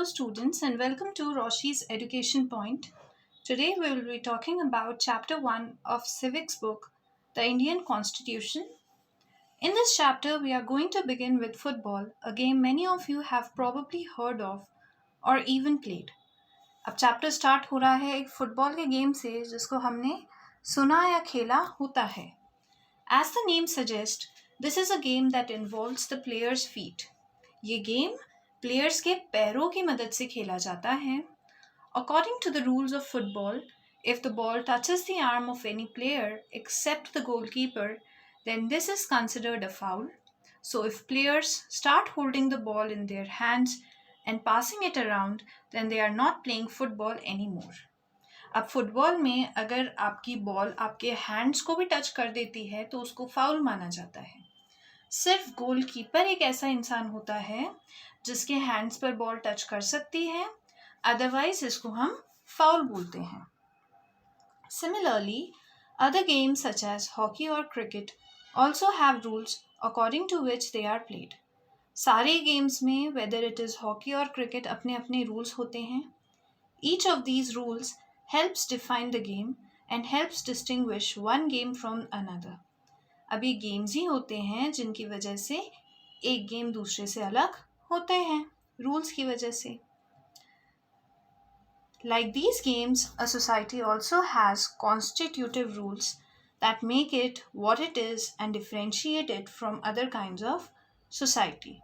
students, and welcome to Roshi's Education Point. Today, we will be talking about Chapter 1 of Civics book, The Indian Constitution. In this chapter, we are going to begin with football, a game many of you have probably heard of or even played. अब chapter start हो रहा है एक football के game से जिसको हमने सुना या खेला होता है. As the name suggests, this is a game that involves the player's feet. ये गेम प्लेयर्स के पैरों की मदद से खेला जाता है. According to the rules of football, if the ball touches the arm of any player except the goalkeeper, then this is considered a foul. So if players start holding the ball in their hands and passing it around, then they are not playing football anymore. अब football में अगर आपकी ball आपके hands को भी touch कर देती है तो उसको फाउल माना जाता है. सिर्फ गोलकीपर एक ऐसा इंसान होता है जिसके हैंड्स पर बॉल टच कर सकती है, अदरवाइज इसको हम फाउल बोलते हैं. Similarly, other games such as hockey or cricket also have rules according to which they are played. सारे गेम्स में whether it is hockey or cricket अपने अपने रूल्स होते हैं. Each of these rules helps define the game and helps distinguish one game from another. अब ये games ही होते हैं जिनकी वजह से एक गेम दूसरे से अलग होते हैं रूल्स की वजह से. Like these games, a society also has constitutive rules that make it what it is and differentiate it from other kinds of society.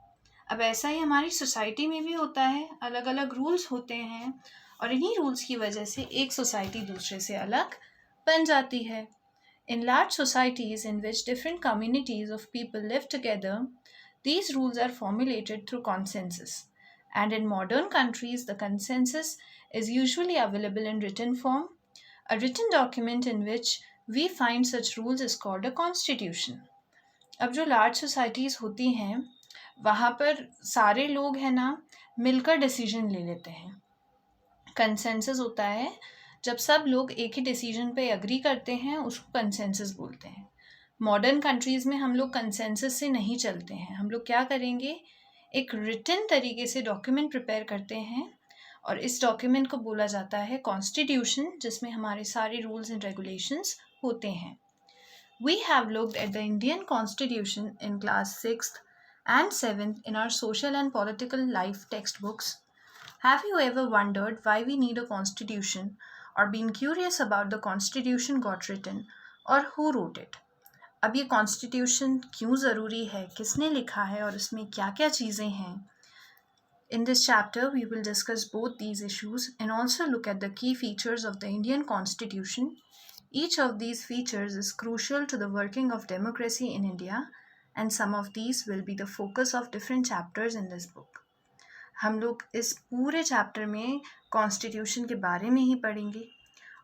अब ऐसा ही हमारी सोसाइटी में भी होता है, अलग अलग रूल्स होते हैं और इन्हीं रूल्स की वजह से एक सोसाइटी दूसरे से अलग बन जाती है. In large societies in which different communities of people live together, these rules are formulated through consensus. And in modern countries, the consensus is usually available in written form. A written document in which we find such rules is called a constitution. अब जो large societies होती हैं, वहाँ पर सारे लोग हैं ना मिलकर डिसीजन ले लेते हैं. कंसेंसस होता है जब सब लोग एक ही डिसीजन पे एग्री करते हैं, उसको कंसेंसस बोलते हैं. मॉडर्न कंट्रीज़ में हम लोग कंसेंसस से नहीं चलते हैं. हम लोग क्या करेंगे, एक रिटन तरीके से डॉक्यूमेंट प्रिपेयर करते हैं और इस डॉक्यूमेंट को बोला जाता है कॉन्स्टिट्यूशन, जिसमें हमारे सारे रूल्स एंड रेगुलेशंस होते हैं. We have looked at the Indian Constitution in class 6th and 7th in our social and political life textbooks. Have you ever wondered why we need a constitution or been curious about the constitution got written or who wrote it? अब ये constitution क्यों ज़रूरी है, किसने लिखा है और इसमें क्या क्या चीज़ें हैं? In this chapter, we will discuss both these issues and also look at the key features of the Indian Constitution. Each of these features is crucial to the working of democracy in India, and some of these will be the focus of different chapters in this book. हम लोग इस पूरे chapter में constitution के बारे में ही पढ़ेंगे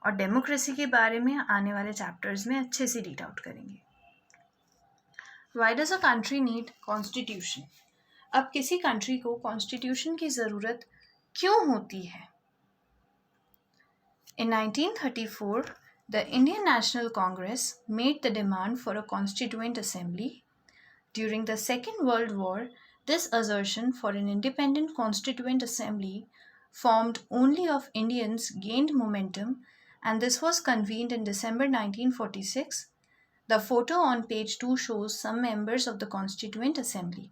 और डेमोक्रेसी के बारे में आने वाले चैप्टर्स में अच्छे से रीड आउट करेंगे. Why does a country need constitution? अब किसी कंट्री को कॉन्स्टिट्यूशन की ज़रूरत क्यों होती है? In 1934, the Indian National Congress made the demand for a constituent assembly. During the Second World War, this assertion for an independent constituent assembly formed only of Indians gained momentum, and this was convened in December 1946. The photo on page 2 shows some members of the Constituent Assembly.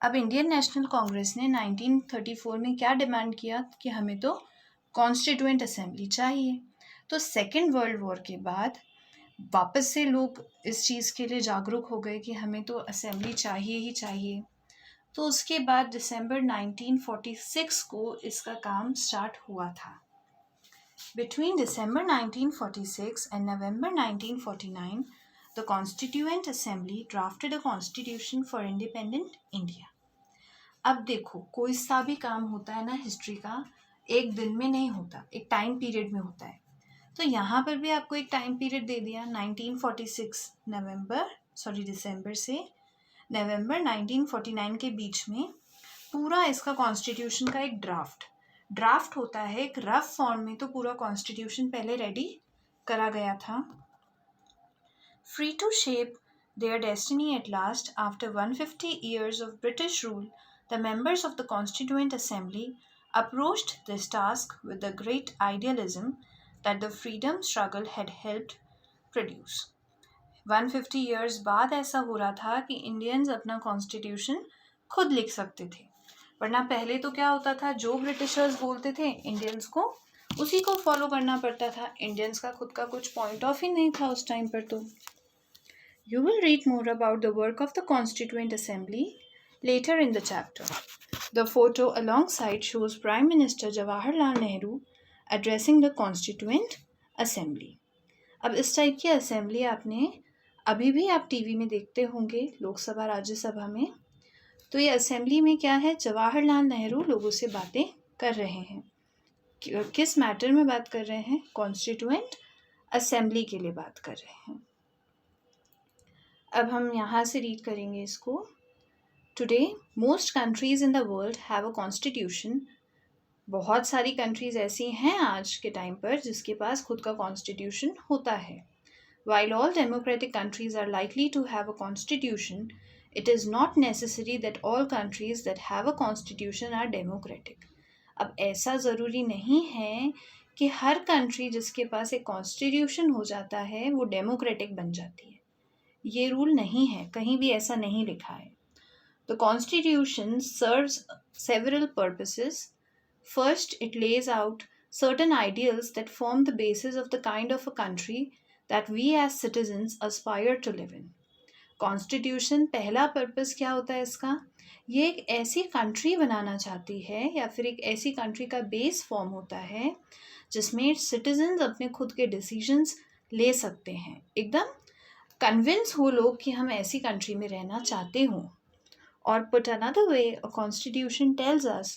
अब Indian national Congress ने 1934 में क्या demand किया कि हमें तो constituent assembly चाहिए. तो सेकेंड वर्ल्ड वॉर के बाद वापस से लोग इस चीज़ के लिए जागरूक हो गए कि हमें तो असेंबली चाहिए ही चाहिए. तो उसके बाद दिसंबर 1946 को इसका काम स्टार्ट हुआ था. Between December 1946 and November 1949, the Constituent Assembly drafted a constitution for independent India. अब देखो, कोई सा भी काम होता है ना हिस्ट्री का, एक दिन में नहीं होता, एक टाइम पीरियड में होता है. तो यहाँ पर भी आपको एक टाइम पीरियड दे दिया 1946 दिसंबर से नवंबर 1949 के बीच में पूरा इसका कॉन्स्टिट्यूशन का एक ड्राफ्ट होता है. एक रफ फॉर्म में तो पूरा कॉन्स्टिट्यूशन पहले रेडी करा गया था. Free to shape their destiny at last, after 150 years of British rule, the members of the Constituent Assembly approached this task with the great idealism that the freedom struggle had helped produce. 150 years बाद ऐसा हो रहा था कि Indians अपना constitution खुद लिख सकते थे, वरना पहले तो क्या होता था, जो ब्रिटिशर्स बोलते थे इंडियंस को उसी को फॉलो करना पड़ता था। इंडियंस का खुद का कुछ पॉइंट ऑफ ही नहीं था उस टाइम पर। तो you will read more about the work of the Constituent Assembly later in the chapter. The photo alongside shows Prime Minister Jawaharlal Nehru addressing the Constituent Assembly. अब इस टाइप की assembly आपने अभी भी आप टीवी में देखते होंगे, लोकसभा राज्यसभा में। तो ये असेंबली में क्या है, जवाहरलाल नेहरू लोगों से बातें कर रहे हैं। किस मैटर में बात कर रहे हैं? कॉन्स्टिट्यूएंट असेंबली के लिए बात कर रहे हैं। अब हम यहाँ से रीड करेंगे इसको। Today most countries in the world have a constitution. बहुत सारी कंट्रीज ऐसी हैं आज के टाइम पर जिसके पास खुद का कॉन्स्टिट्यूशन होता है। While all democratic countries are likely to have a constitution, it is not necessary that all countries that have a constitution are democratic. अब ऐसा ज़रूरी नहीं है कि हर कंट्री जिसके पास एक कॉन्स्टिट्यूशन हो जाता है वो डेमोक्रेटिक बन जाती है। ये रूल नहीं है, कहीं भी ऐसा नहीं लिखा है। The Constitution serves several purposes. First, it lays out certain ideals that form the basis of the kind of a country that we as citizens aspire to live in. Constitution पहला purpose क्या होता है इसका? ये एक ऐसी country बनाना चाहती है या फिर एक ऐसी कंट्री का बेस फॉर्म होता है जिसमें सिटीजन्स अपने खुद के डिसीजंस ले सकते हैं, एकदम कन्विंस हो लोग कि हम ऐसी कंट्री में रहना चाहते हों। और put another way, a constitution tells us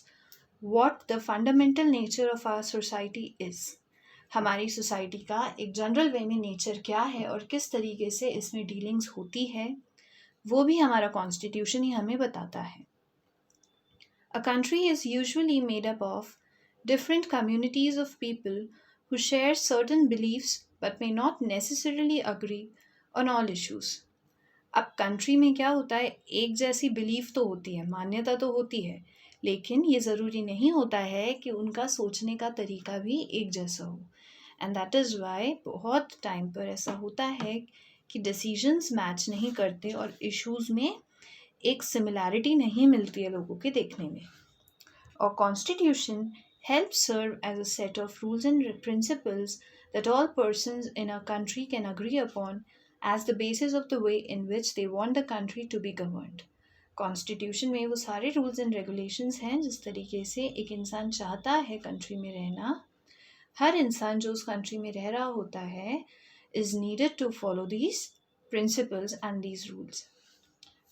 what the fundamental nature of our society is. हमारी सोसाइटी का एक जनरल वे में नेचर क्या है और किस तरीके से इसमें डीलिंग्स होती है, वो भी हमारा कॉन्स्टिट्यूशन ही हमें बताता है। A country is usually made up of different communities of people who share certain beliefs but may not necessarily agree on all issues. अब कंट्री में क्या होता है, एक जैसी बिलीफ तो होती है, मान्यता तो होती है, लेकिन ये ज़रूरी नहीं होता है कि उनका सोचने का तरीका भी एक जैसा हो। एंड दैट इज़ वाई बहुत टाइम पर ऐसा होता है कि डिसीजंस मैच नहीं करते और इश्यूज़ में एक सिमिलैरिटी नहीं मिलती है लोगों के देखने में। और constitution helps serve as a set of rules and principles that all persons in a country can agree upon as the basis of the way in which they want the country to be governed. Constitution में वो सारे rules and regulations हैं जिस तरीके से एक इंसान चाहता है कंट्री में रहना। हर इंसान जो उस कंट्री में रह रहा होता है is needed to follow these principles and these rules.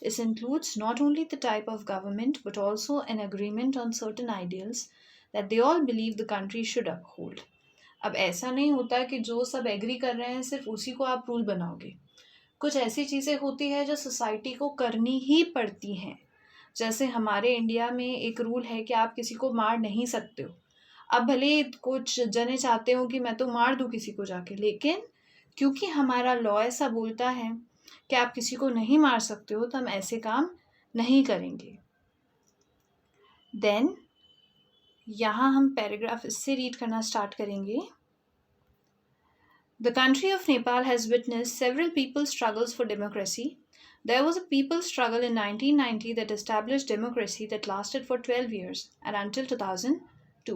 This includes not only the type of government but also an agreement on certain ideals that they all believe the country should uphold. अब ऐसा नहीं होता कि जो सब agree कर रहे हैं सिर्फ उसी को आप रूल बनाओगे। कुछ ऐसी चीज़ें होती है जो सोसाइटी को करनी ही पड़ती हैं। जैसे हमारे इंडिया में एक रूल है कि आप किसी को मार नहीं सकते हो। अब भले कुछ जने चाहते हो कि मैं तो मार दूँ किसी को जाके, लेकिन क्योंकि हमारा लॉ ऐसा बोलता है कि आप किसी को नहीं मार सकते हो तो हम ऐसे काम नहीं करेंगे। देन यहाँ हम पैराग्राफ इससे रीड करना स्टार्ट करेंगे। The country of Nepal has witnessed several people's struggles for democracy. There was a people's struggle in 1990 that established democracy that lasted for 12 years and until 2002.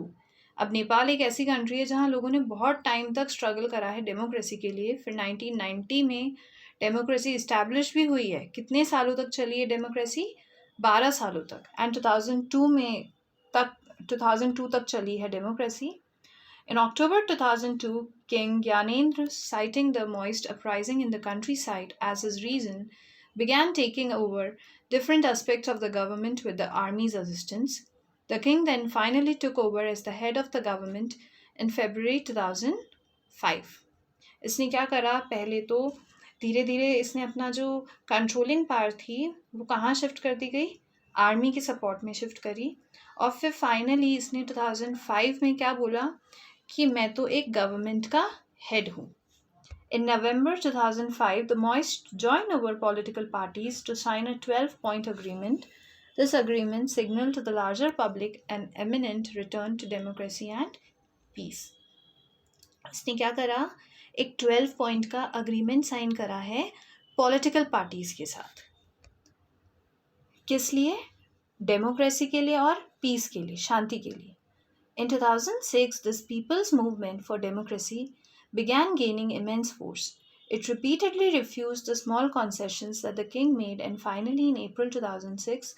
अब नेपाल एक ऐसी कंट्री है जहाँ लोगों ने बहुत टाइम तक स्ट्रगल करा है डेमोक्रेसी के लिए। फिर 1990 में डेमोक्रेसी इस्टेब्लिश भी हुई है। कितने सालों तक चली है डेमोक्रेसी? 12 सालों तक। एंड 2002 तक चली है democracy. In October 2002, King Gyanendra, citing the Maoist uprising in the countryside as his reason, began taking over different aspects of the government with the army's assistance. The king then finally took over as the head of the government in February 2005. इसने क्या करा, पहले तो धीरे धीरे इसने अपना जो कंट्रोलिंग पावर थी वो कहाँ शिफ्ट कर दी गई, आर्मी के सपोर्ट में शिफ्ट करी। और फिर फाइनली इसने 2005 में क्या बोला कि मैं तो एक गवर्नमेंट का हेड हूँ। In November 2005, the Maoists joined over political parties to sign a 12-point agreement This agreement signaled to the larger public an imminent return to democracy and peace. इसने क्या करा, एक 12 पॉइंट का अग्रीमेंट साइन करा है political parties के साथ. किस लिए? डेमोक्रेसी के लिए और पीस के लिए, शांति के लिए. In 2006, this people's movement for democracy began gaining immense force. It repeatedly refused the small concessions that the king made, and finally, in April 2006,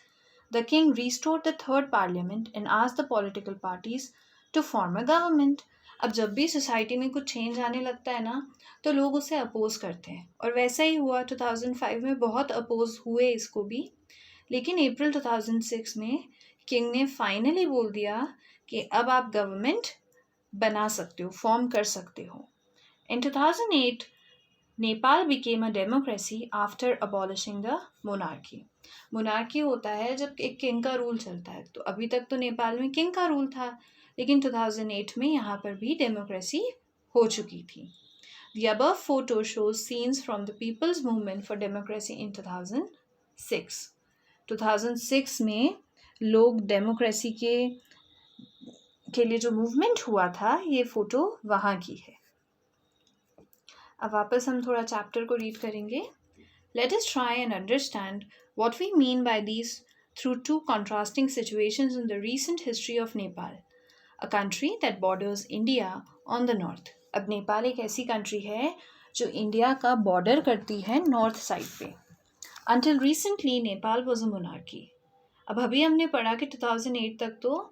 the king restored the third parliament and asked the political parties to form a government. अब जब भी society में कुछ change आने लगता है ना, तो लोग उसे अपोज करते हैं, और वैसा ही हुआ. 2005 में बहुत अपोज हुए इसको भी, लेकिन अप्रैल 2006 में किंग ने फाइनली बोल दिया कि अब आप गवर्नमेंट बना सकते हो, फॉर्म कर सकते हो. इन 2008 Nepal became a democracy after abolishing the monarchy. Monarchy होता है जब एक किंग का रूल चलता है. तो अभी तक तो नेपाल में किंग का रूल था, लेकिन 2008 में यहाँ पर भी डेमोक्रेसी हो चुकी थी. The above photo shows scenes from the People's Movement for Democracy in 2006. 2006 में लोग डेमोक्रेसी के लिए जो मूवमेंट हुआ था, ये फोटो वहाँ की है. अब वापस हम थोड़ा चैप्टर को रीड करेंगे. Let us try and understand what we mean by these through two contrasting situations in the recent history of Nepal, a country that borders India on the north. अब नेपाल एक ऐसी कंट्री है जो India का border करती है north side पे. Until recently, Nepal was a monarchy. अब अभी हमने पढ़ा कि 2008 तक तो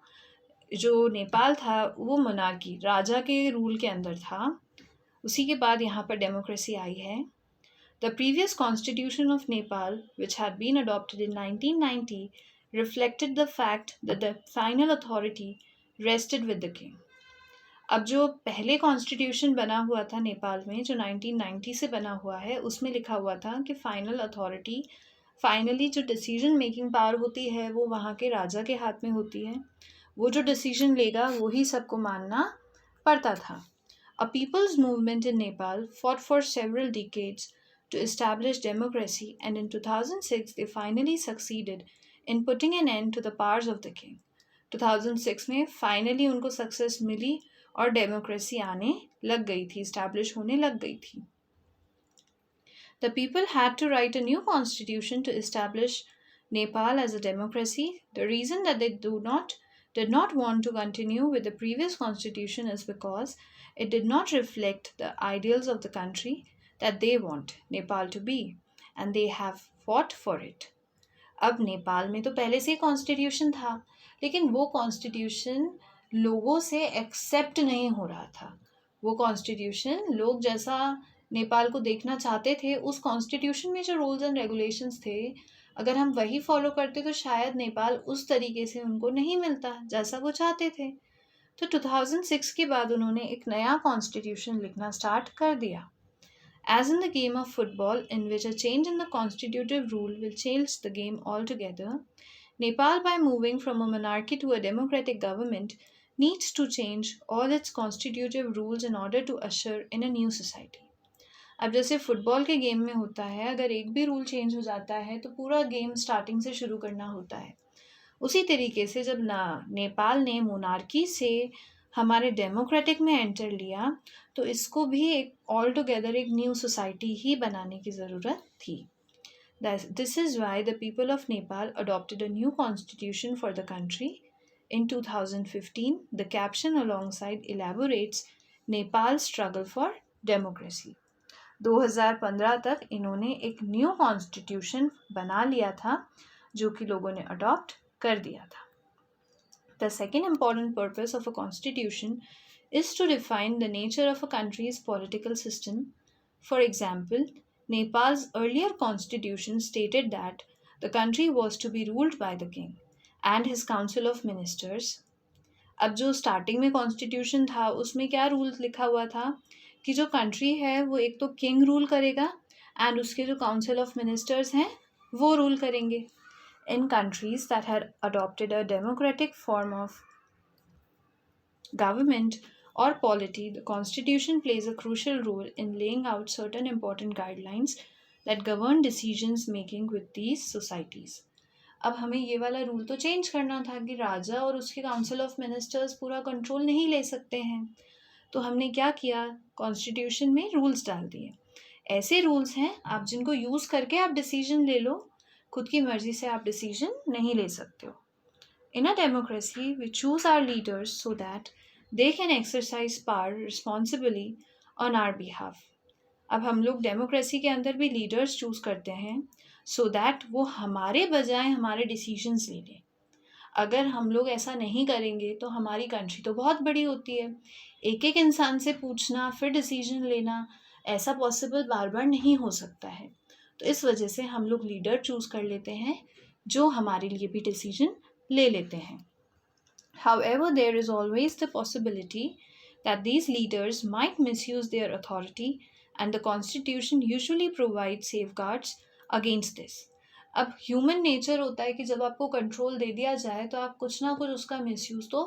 जो नेपाल था वो मोनार्की, राजा के रूल के अंदर था. उसी के बाद यहाँ पर डेमोक्रेसी आई है. The previous constitution of Nepal, which had been adopted in 1990, reflected the fact that the final authority rested with the king. अब जो पहले कॉन्स्टिट्यूशन बना हुआ था नेपाल में, जो 1990 से बना हुआ है, उसमें लिखा हुआ था कि फाइनल अथॉरिटी, फाइनली जो डिसीजन मेकिंग पावर होती है वो वहाँ के राजा के हाथ में होती है. वो जो डिसीजन लेगा वही सबको मानना पड़ता था. A people's movement in Nepal fought for several decades to establish democracy, and in 2006 they finally succeeded in putting an end to the powers of the king. 2006 में फाइनली उनको सक्सेस मिली और डेमोक्रेसी आने लग गई थी, इस्टेब्लिश होने लग गई थी. The people had to write a new constitution to establish Nepal as a democracy. The reason that they did not want to continue with the previous constitution is because it did not reflect the ideals of the country that they want Nepal to be, and they have fought for it. अब नेपाल में तो पहले से ही constitution था, लेकिन वो constitution लोगों से एक्सेप्ट नहीं हो रहा था. वो कॉन्स्टिट्यूशन लोग जैसा नेपाल को देखना चाहते थे, उस कॉन्स्टिट्यूशन में जो रूल्स एंड रेगुलेशंस थे, अगर हम वही फॉलो करते तो शायद नेपाल उस तरीके से उनको नहीं मिलता जैसा वो चाहते थे. तो 2006 के बाद उन्होंने एक नया कॉन्स्टिट्यूशन लिखना स्टार्ट कर दिया. As in the game of football, in which a change in the constitutive rule will change the game altogether, Nepal, by moving from a monarchy to a democratic government, needs to change all its constitutive rules in order to usher in a new society. अब जैसे football के game में होता है, अगर एक भी rule change हो जाता है तो पूरा गेम स्टार्टिंग से शुरू करना होता है. उसी तरीके से जब नेपाल ने मोनार्की से हमारे डेमोक्रेटिक में एंटर लिया, तो इसको भी एक ऑल टुगेदर एक न्यू सोसाइटी ही बनाने की ज़रूरत थी. This is why the people of Nepal adopted a new constitution for the country in 2015. The caption alongside elaborates Nepal struggle for democracy. 2015 तक इन्होंने एक न्यू कॉन्स्टिट्यूशन बना लिया था जो कि लोगों ने अडॉप्ट कर दिया था. The second important purpose of a constitution is to define the nature of a country's political system. For example, Nepal's earlier constitution stated that the country was to be ruled by the king and his council of ministers. अब जो starting में constitution था उसमें क्या rule लिखा हुआ था कि जो कंट्री है वो एक तो किंग रूल करेगा एंड उसके जो काउंसिल ऑफ मिनिस्टर्स हैं वो रूल करेंगे. In countries that had adopted a democratic form of government or polity, the constitution plays a crucial role in laying out certain important guidelines that govern decisions making with these societies. अब हमें ये वाला rule तो change करना था कि राजा और उसके काउंसिल ऑफ मिनिस्टर्स पूरा कंट्रोल नहीं ले सकते हैं। तो हमने क्या किया, कॉन्स्टिट्यूशन में रूल्स डाल दिए। ऐसे रूल्स हैं आप जिनको यूज़ करके आप डिसीजन ले लो, खुद की मर्जी से आप डिसीजन नहीं ले सकते हो। In a democracy we choose our leaders so that they can exercise power responsibly on our behalf. अब हम लोग डेमोक्रेसी के अंदर भी लीडर्स चूज करते हैं सो दैट वो हमारे बजाय हमारे डिसीजंस ले लें। अगर हम लोग ऐसा नहीं करेंगे तो हमारी कंट्री तो बहुत बड़ी होती है, एक एक इंसान से पूछना फिर डिसीजन लेना ऐसा पॉसिबल बार बार नहीं हो सकता है। तो इस वजह से हम लोग लीडर चूज कर लेते हैं जो हमारे लिए भी डिसीजन ले लेते हैं। However, there is always the possibility that these leaders might misuse their authority, and the Constitution usually provides safeguards against this. अब ह्यूमन नेचर होता है कि जब आपको कंट्रोल दे दिया जाए तो आप कुछ ना कुछ उसका मिसयूज तो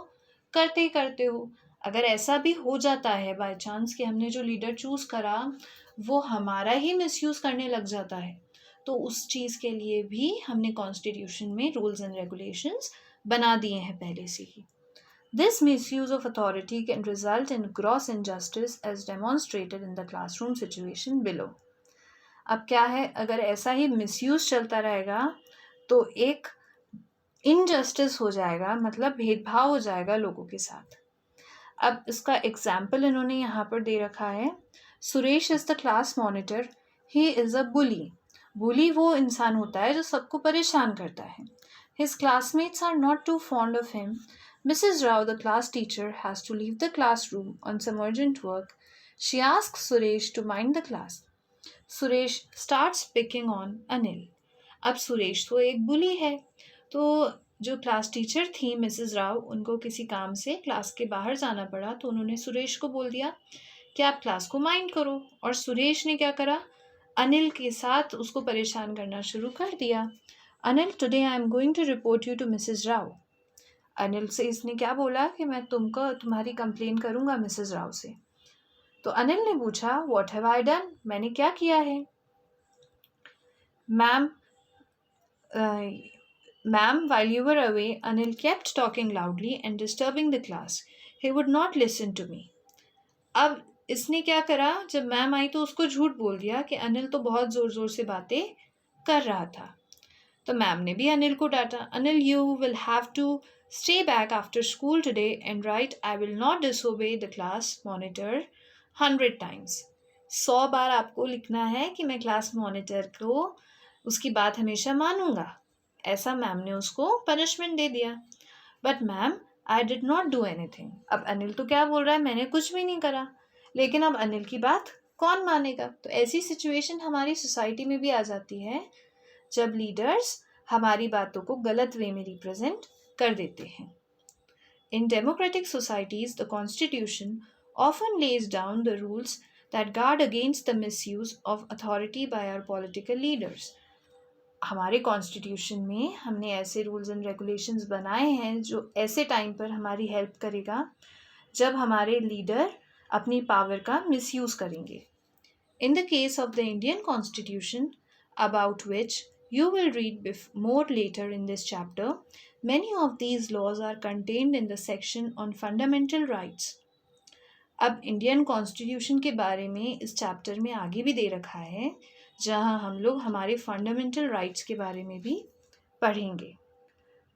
करते ही करते हो। अगर ऐसा भी हो जाता है बाय चांस कि हमने जो लीडर चूज करा वो हमारा ही मिसयूज करने लग जाता है, तो उस चीज़ के लिए भी हमने कॉन्स्टिट्यूशन में रूल्स एंड रेगुलेशंस बना दिए हैं पहले से ही। This misuse of authority can result in gross injustice as demonstrated in the classroom situation below. अब क्या है, अगर ऐसा ही मिसयूज चलता रहेगा तो एक इनजस्टिस हो जाएगा, मतलब भेदभाव हो जाएगा लोगों के साथ। अब इसका एग्जाम्पल इन्होंने यहाँ पर दे रखा है। Suresh is the class monitor, he is a bully. Bully वो इंसान होता है जो सबको परेशान करता है। His classmates are not too fond of him. Mrs. Rao, the class teacher, has to leave the classroom on some urgent work. She asks Suresh to mind the class. Suresh starts picking on Anil. अब सुरेश तो एक बुली है, तो जो class teacher थी Mrs Rao, उनको किसी काम से क्लास के बाहर जाना पड़ा, तो उन्होंने सुरेश को बोल दिया कि आप क्लास को माइंड करो। और सुरेश ने क्या करा, अनिल के साथ उसको परेशान करना शुरू कर दिया। Anil, today I am going to report you to Mrs Rao. Anil से इसने क्या बोला कि मैं तुम्हारी कंप्लेन करूंगा मिसेस राव से। तो अनिल ने पूछा, व्हाट हैव आई डन, मैंने क्या किया है। Ma'am, while you were away, Anil kept talking loudly and disturbing the class. He would not listen to me. अब इसने क्या करा, जब मैम आई तो उसको झूठ बोल दिया कि अनिल तो बहुत जोर जोर से बातें कर रहा था। तो मैम ने भी अनिल को डांटा, Anil you will have to stay back after school today and write I will not disobey the class monitor 100 times। 100 बार आपको लिखना है कि मैं क्लास मॉनिटर को उसकी बात हमेशा मानूंगा। ऐसा मैम ने उसको पनिशमेंट दे दिया। But ma'am, I did not do anything. अब अनिल तो क्या बोल रहा है, मैंने कुछ भी नहीं करा। लेकिन अब अनिल की बात कौन मानेगा। तो ऐसी सिचुएशन हमारी सोसाइटी में भी आ जाती है जब लीडर्स हमारी बातों को गलत वे में रिप्रेजेंट कर देते हैं। In democratic societies the constitution often lays down the rules that guard against the misuse of authority by our political leaders. हमारे कॉन्स्टिट्यूशन में हमने ऐसे रूल्स एंड रेगुलेशंस बनाए हैं जो ऐसे टाइम पर हमारी हेल्प करेगा जब हमारे लीडर अपनी पावर का मिसयूज करेंगे। In the case of the Indian constitution, about which you will read more later in this chapter, many of these laws are contained in the section on fundamental rights. अब Indian constitution के बारे में इस chapter में आगे भी दे रखा है जहां हम लोग हमारे फंडामेंटल राइट्स के बारे में भी पढ़ेंगे।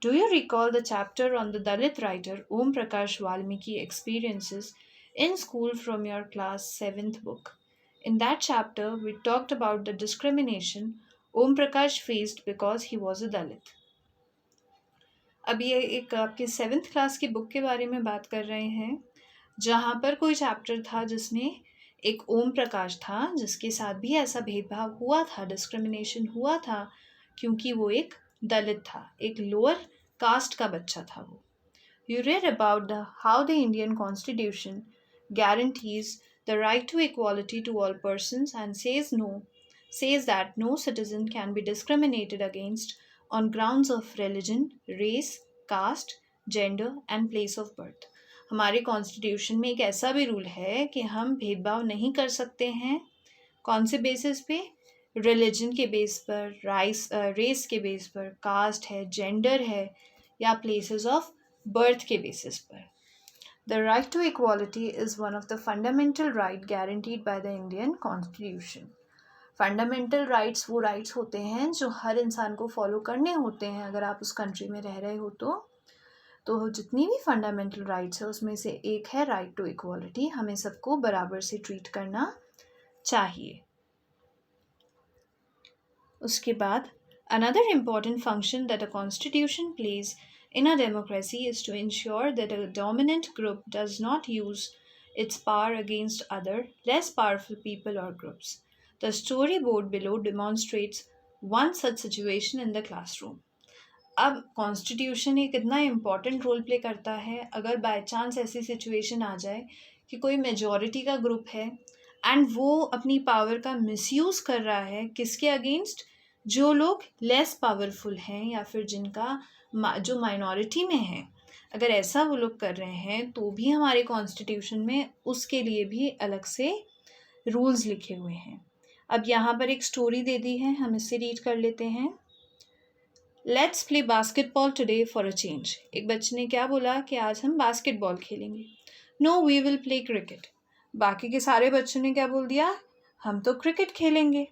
Do you recall the chapter on the Dalit writer Om Prakash Valmiki experiences in school from your class 7th book? In that chapter, we talked about the discrimination Om Prakash faced because he was a Dalit. अब ये एक आपके 7th class की book के बारे में बात कर रहे हैं जहाँ पर कोई चैप्टर था जिसमें एक ओम प्रकाश था जिसके साथ भी ऐसा भेदभाव हुआ था, डिस्क्रिमिनेशन हुआ था क्योंकि वो एक दलित था, एक लोअर कास्ट का बच्चा था वो। You read about how the Indian Constitution guarantees the right to equality to all persons and says that no citizen can be discriminated against on grounds of religion, race, caste, gender and place of birth. हमारे constitution में एक ऐसा भी rule है कि हम भेदभाव नहीं कर सकते हैं। कौन से बेसिस पे? रिलीजन के बेस पर, रेस के बेस पर, कास्ट है, जेंडर है, या प्लेसेस ऑफ बर्थ के बेसिस पर। The right to equality is one of the fundamental right guaranteed by the Indian constitution. Fundamental rights वो राइट्स होते हैं जो हर इंसान को फॉलो करने होते हैं अगर आप उस कंट्री में रह रहे हो तो जितनी भी फंडामेंटल राइट्स है उसमें से एक है राइट टू इक्वालिटी। हमें सबको बराबर से ट्रीट करना चाहिए। उसके बाद another important function that a constitution plays in a democracy is to ensure that a dominant group does not use its power against other less powerful people or groups. The storyboard below demonstrates one such situation in the classroom. अब constitution एक इतना important role play करता है अगर by chance ऐसी situation आ जाए कि कोई मेजॉरिटी का ग्रुप है एंड वो अपनी पावर का मिसयूज़ कर रहा है किसके अगेंस्ट, जो लोग लेस पावरफुल हैं या फिर जिनका जो माइनॉरिटी में है, अगर ऐसा वो लोग कर रहे हैं तो भी हमारे कॉन्स्टिट्यूशन में उसके लिए भी अलग से रूल्स लिखे हुए हैं। अब यहाँ पर एक स्टोरी दे दी है, हम इसे रीड कर लेते हैं। Let's play basketball today for a change. एक बच्चे ने क्या बोला कि आज हम बास्केटबॉल खेलेंगे। No we will play cricket. बाकी के सारे बच्चों ने क्या बोल दिया, हम तो क्रिकेट खेलेंगे।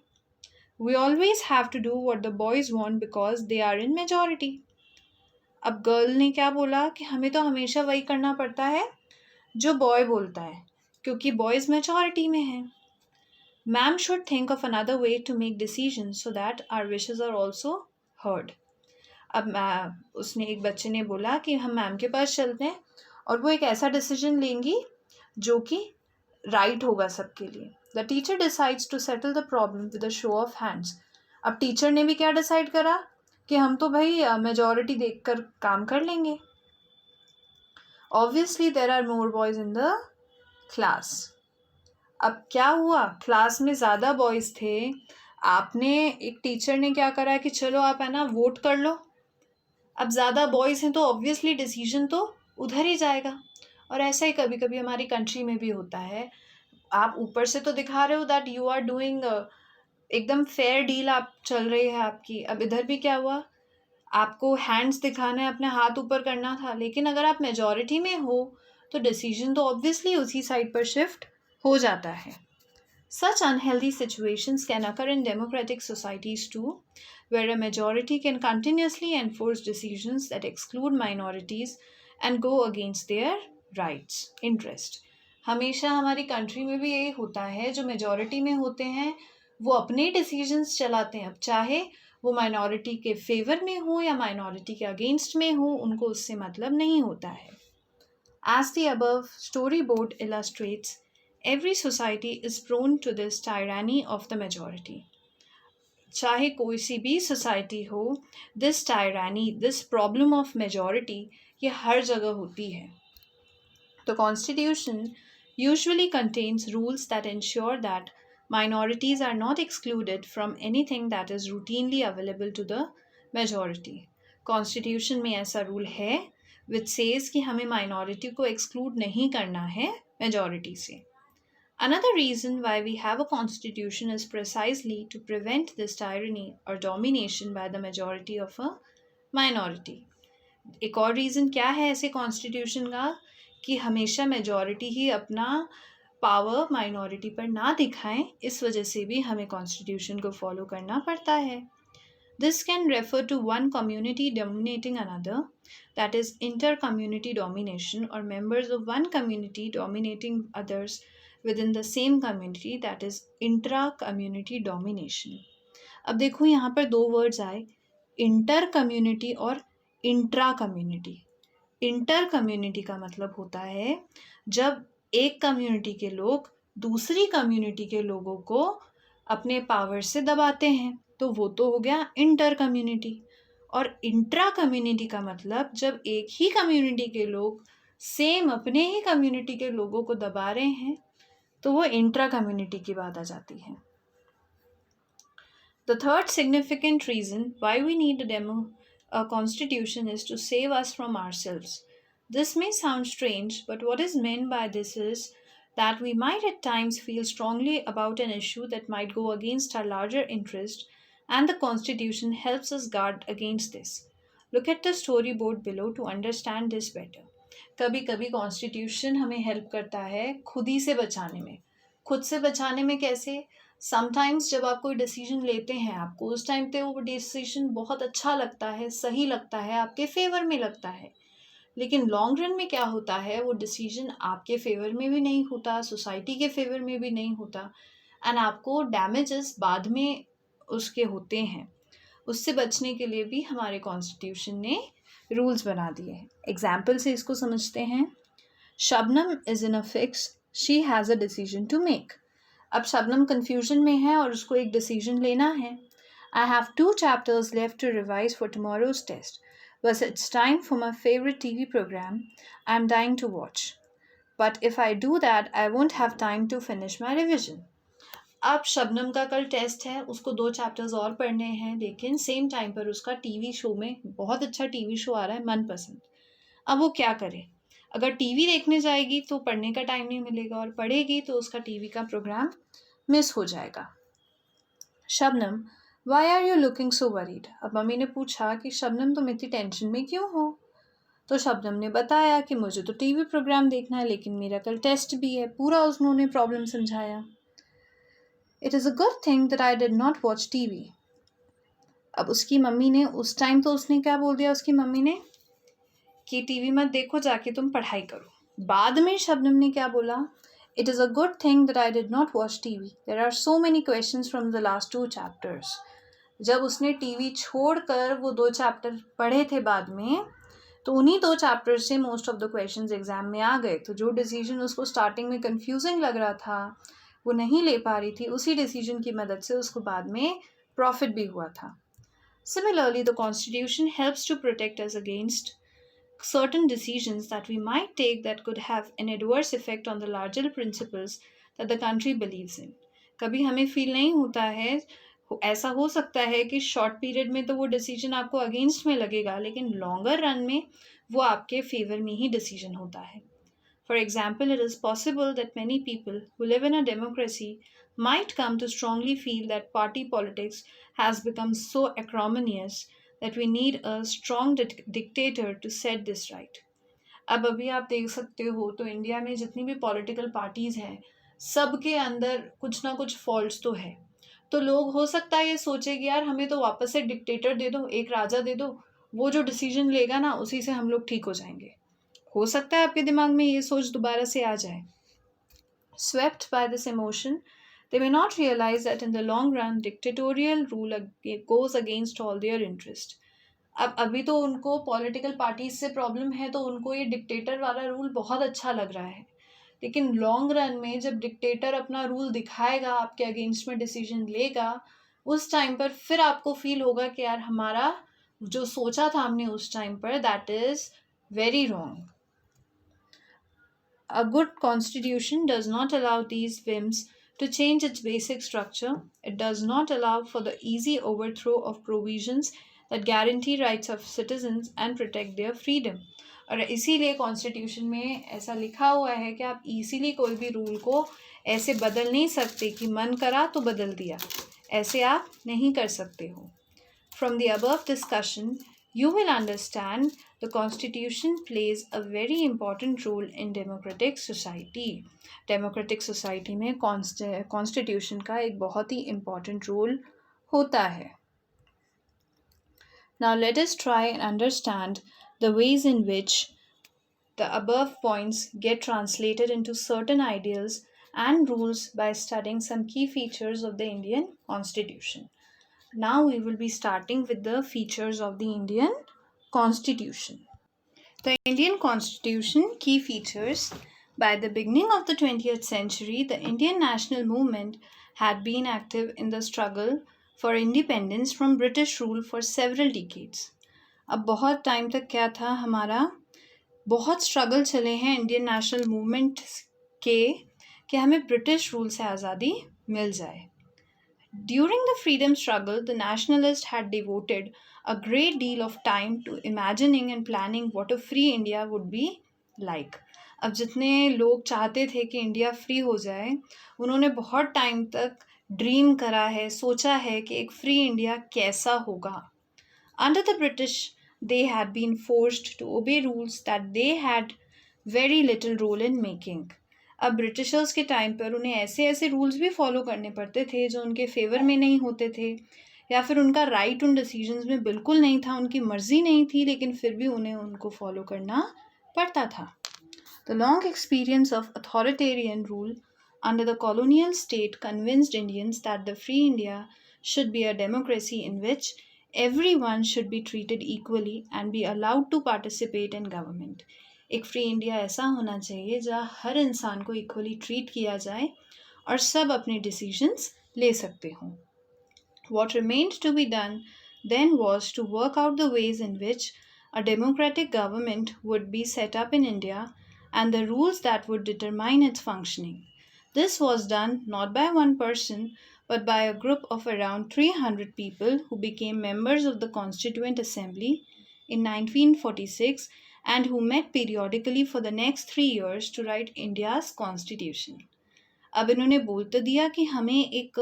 We always have to do what the boys want because they are in majority. अब गर्ल ने क्या बोला कि हमें तो हमेशा वही करना पड़ता है जो बॉय बोलता है क्योंकि बॉयज़ मेजॉरिटी में हैं। Ma'am should think of another way to make decision so that our wishes are also heard. अब उसने एक बच्चे ने बोला कि हम मैम के पास चलते हैं और वो एक ऐसा डिसीजन लेंगी जो कि राइट होगा सबके लिए। The teacher decides to settle the problem with a show of hands. अब टीचर ने भी क्या डिसाइड करा कि हम तो भाई मेजॉरिटी देखकर काम कर लेंगे। Obviously there are more boys in the class. अब क्या हुआ, क्लास में ज़्यादा बॉयज़ थे, एक टीचर ने क्या करा कि चलो आप है ना वोट कर लो। अब ज़्यादा बॉयज़ हैं तो ऑब्वियसली डिसीजन तो उधर ही जाएगा। और ऐसा ही कभी कभी हमारी कंट्री में भी होता है। आप ऊपर से तो दिखा रहे हो दैट यू आर डूइंग एकदम फेयर डील आप चल रही है आपकी। अब इधर भी क्या हुआ, आपको हैंड्स दिखाना है, अपने हाथ ऊपर करना था, लेकिन अगर आप मेजॉरिटी में हो तो डिसीजन तो ऑब्वियसली उसी साइड पर शिफ्ट हो जाता है। Such unhealthy situations can occur in democratic societies too, where a majority can continuously enforce decisions that exclude minorities and go against their rights, interest. हमेशा हमारी कंट्री में भी यही होता है, जो मेजॉरिटी में होते हैं वो अपने डिसीजंस चलाते हैं। अब चाहे वो माइनॉरिटी के फेवर में हो या माइनॉरिटी के अगेंस्ट में हो, उनको उससे मतलब नहीं होता है। As the above storyboard illustrates, every society is prone to this tyranny of the majority. चाहे कोई सी भी सोसाइटी हो, this tyranny, this problem of majority, ये हर जगह होती है। The constitution usually contains rules that ensure that minorities are not excluded from anything that is routinely available to the majority. Constitution में ऐसा रूल है which says कि हमें minority को exclude नहीं करना है majority से। Another reason why we have a constitution is precisely to prevent this tyranny or domination by the majority of a minority. एक और रीज़न क्या है ऐसे कॉन्स्टिट्यूशन का कि हमेशा मेजॉरिटी ही अपना पावर माइनॉरिटी पर ना दिखाएं, इस वजह से भी हमें कॉन्स्टिट्यूशन को फॉलो करना पड़ता है। This can refer to one community dominating another, that is inter-community domination, or members of one community dominating others within the same community, that is intra-community domination. अब देखो यहाँ पर दो वर्ड्स आए, इंटर कम्युनिटी और इंट्रा कम्युनिटी। इंटर कम्युनिटी का मतलब होता है जब एक कम्युनिटी के लोग दूसरी कम्युनिटी के लोगों को अपने पावर से दबाते हैं, तो वो तो हो गया इंटर कम्युनिटी। और इंट्रा कम्युनिटी का मतलब जब एक ही कम्युनिटी के लोग सेम अपने ही कम्युनिटी के लोगों को दबा रहे हैं, तो वो इंट्रा कम्युनिटी की बात आ जाती है। The third significant reason why we need a constitution is to save us from ourselves. This may sound strange, but what is meant by this is that we might at times feel strongly about an issue that might go against our larger interest, and the Constitution helps us guard against this. Look at the storyboard below to understand this better. कभी कभी constitution हमें help करता है खुद ही से बचाने में. खुद से बचाने में कैसे? समटाइम्स जब आप कोई डिसीजन लेते हैं, आपको उस टाइम पे वो डिसीजन बहुत अच्छा लगता है, सही लगता है, आपके फेवर में लगता है, लेकिन लॉन्ग रन में क्या होता है, वो डिसीजन आपके फेवर में भी नहीं होता, सोसाइटी के फेवर में भी नहीं होता, एंड आपको डैमेजेस बाद में उसके होते हैं. उससे बचने के लिए भी हमारे कॉन्स्टिट्यूशन ने रूल्स बना दिए हैं. एग्जाम्पल से इसको समझते हैं. Shabnam is in a fix, she has a decision to make. अब शबनम कन्फ्यूजन में है और उसको एक डिसीजन लेना है. I have 2 chapters left to revise for tomorrow's test. But it's time for my favorite TV program I'm dying to watch. But if I do that, I won't have time to finish my revision. अब शबनम का कल test है, उसको 2 chapters और पढ़ने हैं, लेकिन same time पर उसका टीवी शो में बहुत अच्छा टीवी शो आ रहा है मनपसंद. अब वो क्या करे? अगर टीवी देखने जाएगी तो पढ़ने का टाइम नहीं मिलेगा, और पढ़ेगी तो उसका टीवी का प्रोग्राम मिस हो जाएगा. Shabnam, why are you looking so worried? अब मम्मी ने पूछा कि शबनम तुम इतनी टेंशन में क्यों हो? तो शबनम ने बताया कि मुझे तो टीवी प्रोग्राम देखना है, लेकिन मेरा कल टेस्ट भी है. पूरा उन्होंने प्रॉब्लम समझाया. It is a good thing that I did not watch TV. अब उसकी मम्मी ने उस टाइम तो उसने क्या बोल दिया उसकी मम्मी ने कि टीवी मत देखो, जाके तुम पढ़ाई करो. बाद में शबनम ने क्या बोला? It is a good thing that I did not watch TV. There are so many questions from the last 2 chapters. जब उसने टीवी छोड़कर वो 2 चैप्टर पढ़े थे बाद में, तो उन्हीं 2 चैप्टर्स से most of the questions exam में आ गए. तो जो डिसीजन उसको स्टार्टिंग में कंफ्यूजिंग लग रहा था, वो नहीं ले पा रही थी, उसी डिसीजन की मदद से उसको बाद में प्रॉफिट भी हुआ था. Similarly, the Constitution helps to protect us against certain decisions that we might take that could have an adverse effect on the larger principles that the country believes in. कभी हमें फील नहीं होता है, ऐसा हो सकता है कि शॉर्ट पीरियड में तो वो डिसीजन आपको अगेंस्ट में लगेगा, लेकिन लॉन्गर रन में वो आपके फेवर में ही डिसीजन होता है. For example, it is possible that many people who live in a democracy might come to strongly feel that party politics has become so acrimonious that we need a strong dictator to set this right. अब अभी आप देख सकते हो तो India में जितनी भी पॉलिटिकल पार्टीज हैं, सबके अंदर कुछ ना कुछ फॉल्ट्स तो है. तो लोग हो सकता है ये सोचे कि यार हमें तो वापस से डिक्टेटर दे दो, एक राजा दे दो, वो जो डिसीजन लेगा ना उसी से हम लोग ठीक हो जाएंगे. हो सकता है आपके दिमाग में ये सोच दोबारा से आ जाए. Swept by this emotion, they may not realize that in the long run, dictatorial rule goes against all their interest. अब अभी तो उनको पॉलिटिकल पार्टीज से प्रॉब्लम है, तो उनको ये डिक्टेटर वाला रूल बहुत अच्छा लग रहा है, लेकिन लॉन्ग रन में जब डिक्टेटर अपना रूल दिखाएगा, आपके अगेंस्ट में डिसीजन लेगा, उस टाइम पर फिर आपको फील होगा कि यार हमारा जो सोचा था हमने उस टाइम पर, that is very wrong. A good constitution does not allow these whims to change its basic structure. It does not allow for the easy overthrow of provisions that guarantee rights of citizens and protect their freedom. और इसीलिए constitution में ऐसा लिखा हुआ है कि आप easily कोई भी रूल को ऐसे बदल नहीं सकते कि मन करा तो बदल दिया. ऐसे आप नहीं कर सकते हो. From the above discussion, you will understand the Constitution plays a very important role in democratic society. Democratic society में Constitution का एक बहुत ही important role होता है. Now let us try and understand the ways in which the above points get translated into certain ideals and rules by studying some key features of the Indian Constitution. Now we will be starting with the features of the Indian Constitution. The Indian Constitution key features. By the beginning of the 20th century, the Indian national movement had been active in the struggle for independence from British rule for several decades. अब बहुत time तक क्या था, हमारा बहुत struggle चले हैं Indian national movement के कि हमें ब्रिटिश रूल से आज़ादी मिल जाए. During the freedom struggle, the nationalists had devoted a great deal of time to imagining and planning what a free India would be like. अब जितने लोग चाहते थे कि इंडिया फ्री हो जाए, उन्होंने बहुत टाइम तक ड्रीम करा है, सोचा है कि एक फ्री इंडिया कैसा होगा. Under the British, they had been forced to obey rules that they had very little role in making. अब ब्रिटिशर्स के टाइम पर उन्हें ऐसे ऐसे रूल्स भी फॉलो करने पड़ते थे जो उनके फेवर में नहीं होते थे, या फिर उनका राइट उन डिसीजंस में बिल्कुल नहीं था, उनकी मर्जी नहीं थी, लेकिन फिर भी उन्हें उनको फॉलो करना पड़ता था. The long experience of authoritarian rule under the colonial state convinced Indians that the free India should be a democracy in which everyone should be treated equally and be allowed to participate in government. एक free India ऐसा होना चाहिए जहाँ हर इंसान को equally treat किया जाए और सब अपने डिसीजंस ले सकते हों. What remained to be done then was to work out the ways in which a democratic government would be set up in India and the rules that would determine its functioning. This was done not by one person but by a group of around 300 people who became members of the Constituent Assembly in 1946 and who met periodically for the next 3 years to write India's constitution. अब इन्होंने बोल तो दिया कि हमें एक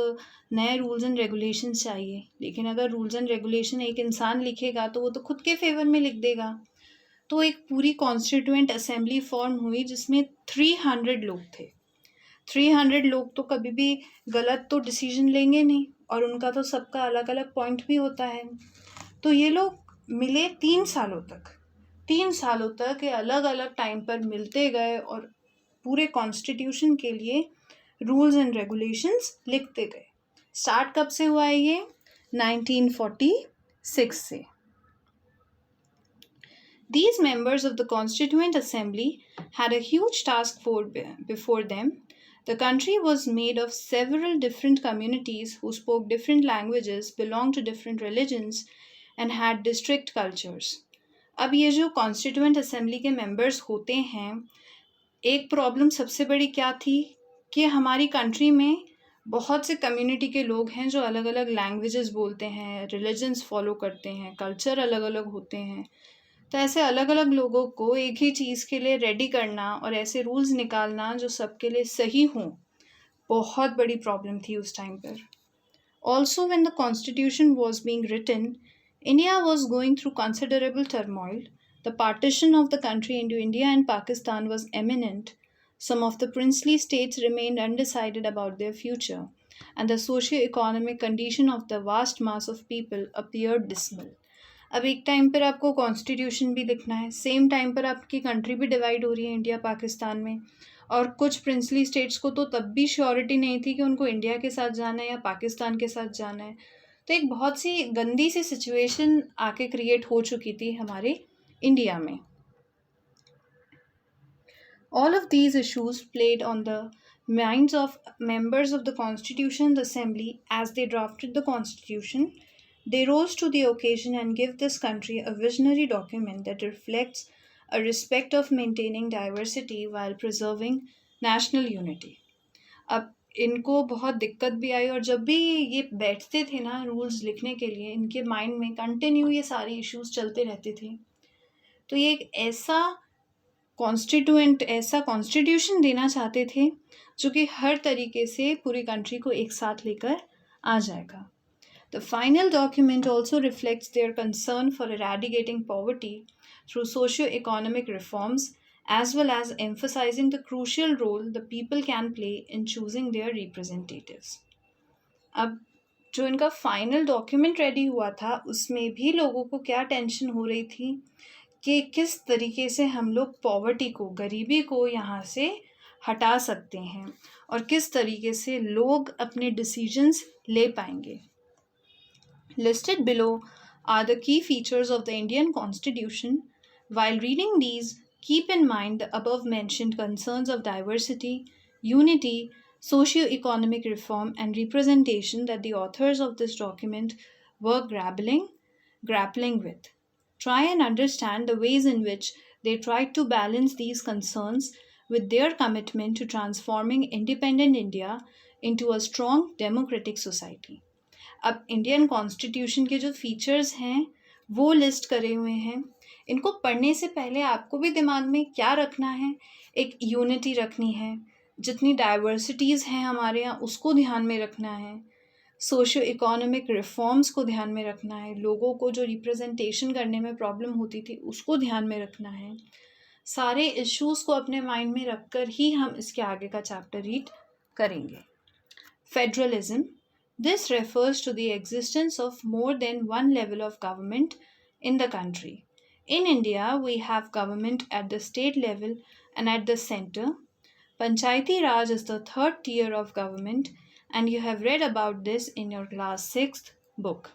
नए rules and regulation चाहिए, लेकिन अगर रूल्स एंड रेगुलेशन एक इंसान लिखेगा तो वो तो खुद के फेवर में लिख देगा. तो एक पूरी कॉन्स्टिट्यूएंट असेंबली फॉर्म हुई जिसमें 300 लोग थे. 300 लोग तो कभी भी गलत तो डिसीजन लेंगे नहीं, और उनका तो सबका अलग अलग पॉइंट भी होता है. तो ये लोग मिले 3 सालों तक ये अलग अलग टाइम पर मिलते गए और पूरे कॉन्स्टिट्यूशन के लिए रूल्स एंड रेगुलेशंस लिखते गए. स्टार्ट कब से हुआ है ये? 1946 से. These members of the Constituent Assembly had a huge task before them. The country was made of several different communities who spoke different languages, belonged to different religions, and had distinct cultures. अब ये जो Constituent Assembly के members होते हैं, एक problem सबसे बड़ी क्या थी कि हमारी कंट्री में बहुत से कम्युनिटी के लोग हैं जो अलग अलग लैंग्वेजेस बोलते हैं, रिलीजन्स फॉलो करते हैं, कल्चर अलग अलग होते हैं. तो ऐसे अलग अलग लोगों को एक ही चीज़ के लिए रेडी करना और ऐसे रूल्स निकालना जो सबके लिए सही हों, बहुत बड़ी प्रॉब्लम थी उस टाइम पर. Also when the constitution was being written, India was going through considerable turmoil. The partition of the country into India and Pakistan was imminent. Some of the princely states remained undecided about their future, and the socio-economic condition of the vast mass of people appeared dismal. अब एक time पर आपको constitution भी लिखना है, same time पर आपकी country भी डिवाइड हो रही है इंडिया पाकिस्तान में, और कुछ प्रिंसली स्टेट्स को तो तब भी श्योरिटी नहीं थी कि उनको इंडिया के साथ जाना है या पाकिस्तान के साथ जाना है. तो एक बहुत सी गंदी सी सिचुएशन आके क्रिएट हो चुकी थी हमारे इंडिया में. All of these issues played on the minds of members of the Constituent Assembly as they drafted the Constitution. They rose to the occasion and give this country a visionary document that reflects a respect of maintaining diversity while preserving national unity. अब इनको बहुत दिक्कत भी आई, और जब भी ये बैठते थे ना रूल्स लिखने के लिए, इनके माइंड में कंटिन्यू ये सारी इश्यूज चलते रहते थे. तो ये एक ऐसा कॉन्स्टिट्यूशन देना चाहते थे जो कि हर तरीके से पूरी कंट्री को एक साथ लेकर आ जाएगा. The final document also reflects their concern for eradicating poverty through socio-economic reforms, as well as emphasizing the crucial role the people can play in choosing their representatives. अब जो इनका फाइनल डॉक्यूमेंट रेडी हुआ था, उसमें भी लोगों को क्या टेंशन हो रही थी कि किस तरीके से हम लोग पॉवर्टी को, गरीबी को यहाँ से हटा सकते हैं और किस तरीके से लोग अपने डिसीजंस ले पाएंगे. Listed below are the key features of the Indian Constitution. While reading these, keep in mind the above mentioned concerns of diversity, unity, socio-economic reform, and representation that the authors of this document were grappling with. Try and understand the ways in which they tried to balance these concerns with their commitment to transforming independent India into a strong democratic society. अब Indian constitution के जो features हैं वो list करे हुए हैं. इनको पढ़ने से पहले आपको भी दिमाग में क्या रखना है, एक यूनिटी रखनी है, जितनी डाइवर्सिटीज़ हैं हमारे यहाँ उसको ध्यान में रखना है, सोशियो इकोनॉमिक रिफॉर्म्स को ध्यान में रखना है, लोगों को जो रिप्रेजेंटेशन करने में प्रॉब्लम होती थी उसको ध्यान में रखना है। सारे इश्यूज़ को अपने माइंड में रखकर ही हम इसके आगे का चैप्टर रीड करेंगे। Federalism, this refers to the existence of more than one level of government in the country. In India, we have government at the state level and at the center. Panchayati Raj is the third tier of government, and you have read about this in your class 6th book.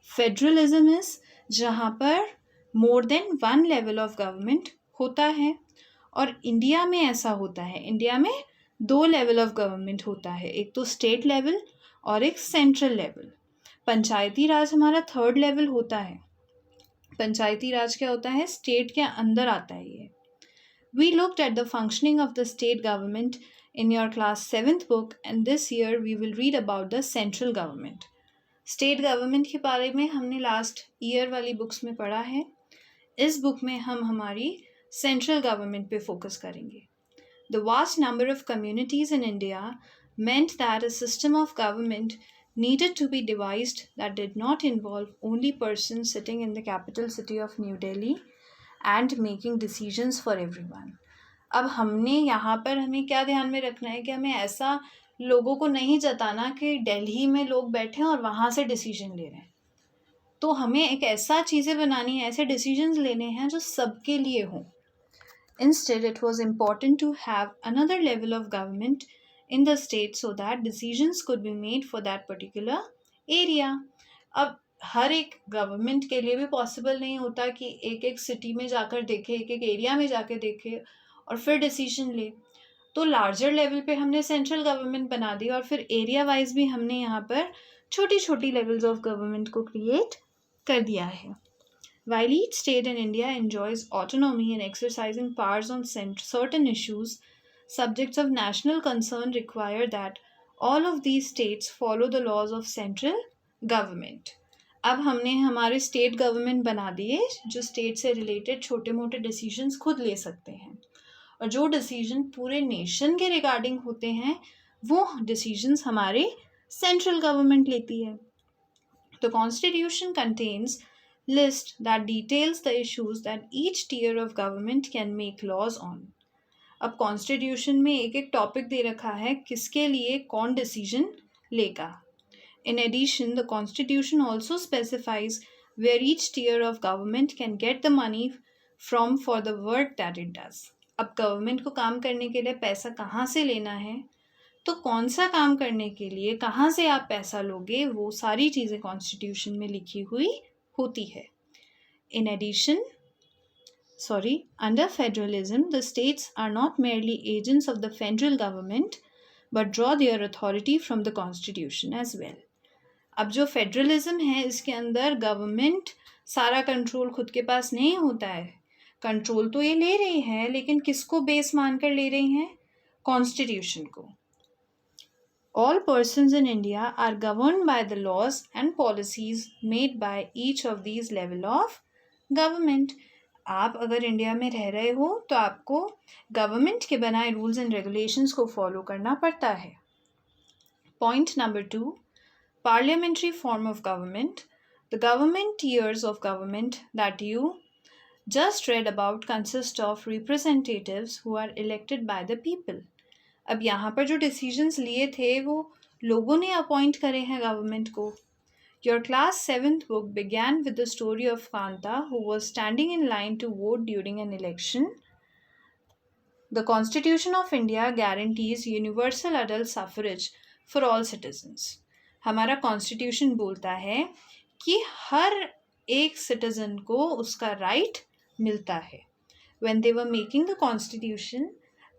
Federalism is जहाँ पर more than one level of government होता है, और India में ऐसा होता है, India में 2 लेवल ऑफ गवर्नमेंट होता है, एक तो स्टेट लेवल और एक सेंट्रल लेवल। पंचायती राज हमारा 3rd लेवल होता है। पंचायती राज क्या होता है, स्टेट के अंदर आता है ये। We looked at the functioning of the state government in your class 7th book, and this year we will read about the central government. State government के बारे में हमने लास्ट ईयर वाली बुक्स में पढ़ा है, इस बुक में हम हमारी सेंट्रल गवर्नमेंट पे फोकस करेंगे। The vast number of communities in India meant that a system of government needed to be devised that did not involve only persons sitting in the capital city of New Delhi and making decisions for everyone. अब हमने यहाँ पर हमें क्या ध्यान में रखना है कि हमें ऐसा लोगों को नहीं जताना कि दिल्ली में लोग बैठे हैं और वहाँ से डिसीजन ले रहे हैं। तो हमें एक ऐसा चीज़ें बनानी है, ऐसे डिसीजंस लेने हैं जो सबके लिए हों। Instead, it was important to have another level of government in the state so that decisions could be made for that particular area. अब हर एक गवर्नमेंट के लिए भी पॉसिबल नहीं होता कि एक एक सिटी में जाकर देखे, एक एक एरिया में जाकर देखे और फिर डिसीजन ले। तो लार्जर लेवल पे हमने सेंट्रल गवर्नमेंट बना दी और फिर एरिया वाइज भी हमने यहाँ पर छोटी छोटी लेवल्स ऑफ गवर्नमेंट को क्रिएट कर दिया है। While each state in India enjoys autonomy in exercising powers on certain issues, subjects of national concern require that all of these states follow the laws of central government. अब हमने हमारे state government बना दिए जो state से related छोटे मोटे decisions खुद ले सकते हैं, और जो डिसीजन पूरे नेशन के रिगार्डिंग होते हैं वो डिसीजंस हमारे सेंट्रल गवर्नमेंट लेती है। The Constitution contains list that details the issues that each tier of government can make laws on. अब कॉन्स्टिट्यूशन में एक एक टॉपिक दे रखा है किसके लिए कौन डिसीजन लेगा। In addition, the Constitution also specifies where each tier of government can get the money from for the work that it does. अब गवर्नमेंट को काम करने के लिए पैसा कहाँ से लेना है, तो कौन सा काम करने के लिए कहाँ से आप पैसा लोगे, वो सारी चीज़ें कॉन्स्टिट्यूशन में लिखी हुई होती है। In addition, under federalism, the states are not merely agents of the federal government, but draw their authority from the constitution as well. अब जो फेडरलिज्म है इसके अंदर गवर्नमेंट सारा कंट्रोल खुद के पास नहीं होता है, कंट्रोल तो ये ले रही है लेकिन किसको बेस मानकर ले रही हैं, कॉन्स्टिट्यूशन को। All persons in India are governed by the laws and policies made by each of these level of government. आप अगर इंडिया में रह रहे हो तो आपको गवर्नमेंट के बनाए रूल्स एंड रेगुलेशंस को फॉलो करना पड़ता है। Point number 2, parliamentary form of government. The government tiers of government that you just read about consist of representatives who are elected by the people. अब यहाँ पर जो डिसीजंस लिए थे वो लोगों ने अपॉइंट करे हैं गवर्नमेंट को। Your class 7th book began with the story of Kanta who was standing in line to vote during an election. The Constitution of India guarantees universal adult suffrage for all citizens. हमारा constitution बोलता है कि हर एक citizen को उसका right मिलता है। When they were making the constitution,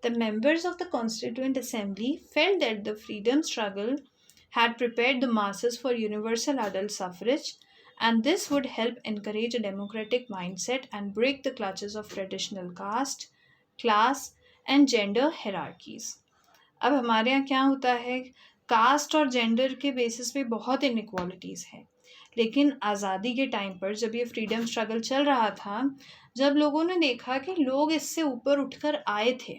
the members of the Constituent Assembly felt that the freedom struggle had prepared the masses for universal adult suffrage, and this would help encourage a democratic mindset and break the clutches of traditional caste, class, and gender hierarchies. अब हमारे यहाँ क्या होता है, cast और gender के basis पे बहुत इनइक्वालिटीज़ है, लेकिन आज़ादी के टाइम पर जब ये फ्रीडम स्ट्रगल चल रहा था, जब लोगों ने देखा कि लोग इससे ऊपर उठकर आए थे,